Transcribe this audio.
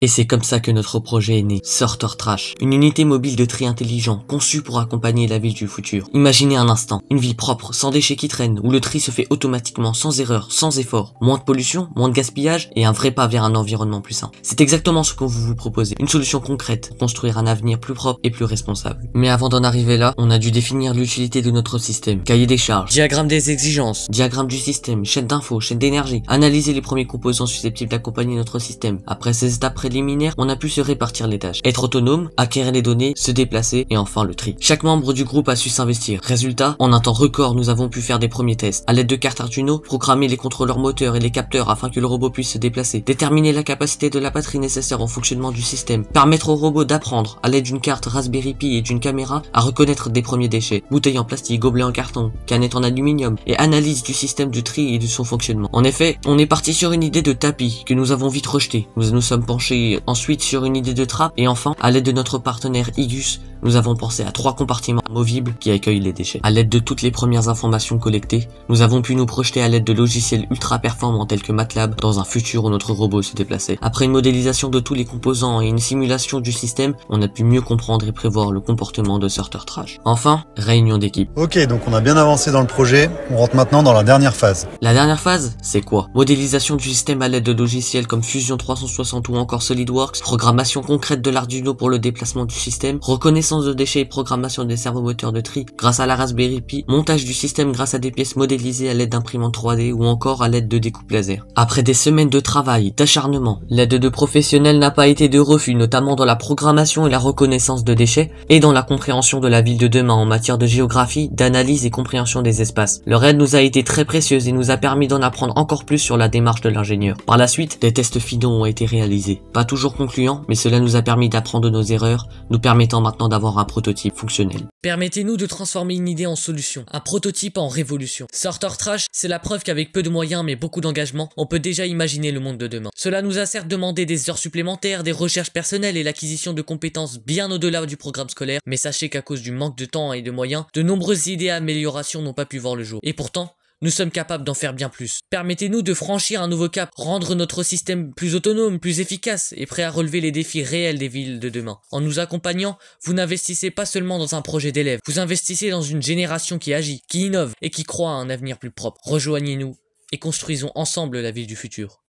Et c'est comme ça que notre projet est né, Sorter Trash, une unité mobile de tri intelligent conçue pour accompagner la ville du futur. Imaginez un instant, une ville propre, sans déchets qui traînent, où le tri se fait automatiquement, sans erreur, sans effort, moins de pollution, moins de gaspillage et un vrai pas vers un environnement plus sain. C'est exactement ce qu'on vous propose, une solution concrète, construire un avenir plus propre et plus responsable. Mais avant d'en arriver là, on a dû définir l'utilité de notre système, cahier des charges, diagramme des exigences, diagramme du système, chaîne d'infos, chaîne d'énergie, analyser les premiers composants susceptibles d'accompagner notre système. Après ces étapes préliminaires, on a pu se répartir les tâches, être autonome, acquérir les données, se déplacer et enfin le tri. Chaque membre du groupe a su s'investir. Résultat, en un temps record, nous avons pu faire des premiers tests. À l'aide de cartes Arduino, programmer les contrôleurs moteurs et les capteurs afin que le robot puisse se déplacer, déterminer la capacité de la batterie nécessaire au fonctionnement du système, permettre au robot d'apprendre, à l'aide d'une carte Raspberry Pi et d'une caméra, à reconnaître des premiers déchets, bouteilles en plastique, gobelets en carton, canettes en aluminium, et analyse du système du tri et de son fonctionnement. En effet, on est parti sur une idée de tapis, que nous avons vite rejeté. Nous nous sommes penchés ensuite sur une idée de trappe, et enfin, à l'aide de notre partenaire Igus, nous avons pensé à 3 compartiments movibles qui accueillent les déchets. À l'aide de toutes les premières informations collectées, nous avons pu nous projeter à l'aide de logiciels ultra performants tels que MATLAB dans un futur où notre robot se déplaçait. Après une modélisation de tous les composants et une simulation du système, on a pu mieux comprendre et prévoir le comportement de Sorter Trash. Enfin, réunion d'équipe. Ok, donc on a bien avancé dans le projet, on rentre maintenant dans la dernière phase. La dernière phase, c'est quoi? Modélisation du système à l'aide de logiciels comme Fusion 360 ou encore SolidWorks, programmation concrète de l'Arduino pour le déplacement du système, reconnaissance de déchets et programmation des servomoteurs de tri grâce à la Raspberry Pi, montage du système grâce à des pièces modélisées à l'aide d'imprimantes 3D ou encore à l'aide de découpe laser. Après des semaines de travail, d'acharnement, l'aide de professionnels n'a pas été de refus, notamment dans la programmation et la reconnaissance de déchets et dans la compréhension de la ville de demain en matière de géographie, d'analyse et compréhension des espaces. Leur aide nous a été très précieuse et nous a permis d'en apprendre encore plus sur la démarche de l'ingénieur. Par la suite, des tests finaux ont été réalisés. Pas toujours concluants, mais cela nous a permis d'apprendre de nos erreurs, nous permettant maintenant d'avoir un prototype fonctionnel. Permettez-nous de transformer une idée en solution, un prototype en révolution. Sorter Trash, c'est la preuve qu'avec peu de moyens mais beaucoup d'engagement, on peut déjà imaginer le monde de demain. Cela nous a certes demandé des heures supplémentaires, des recherches personnelles et l'acquisition de compétences bien au-delà du programme scolaire, mais sachez qu'à cause du manque de temps et de moyens, de nombreuses idées à amélioration n'ont pas pu voir le jour. Et pourtant, nous sommes capables d'en faire bien plus. Permettez-nous de franchir un nouveau cap, rendre notre système plus autonome, plus efficace et prêt à relever les défis réels des villes de demain. En nous accompagnant, vous n'investissez pas seulement dans un projet d'élève, vous investissez dans une génération qui agit, qui innove et qui croit à un avenir plus propre. Rejoignez-nous et construisons ensemble la ville du futur.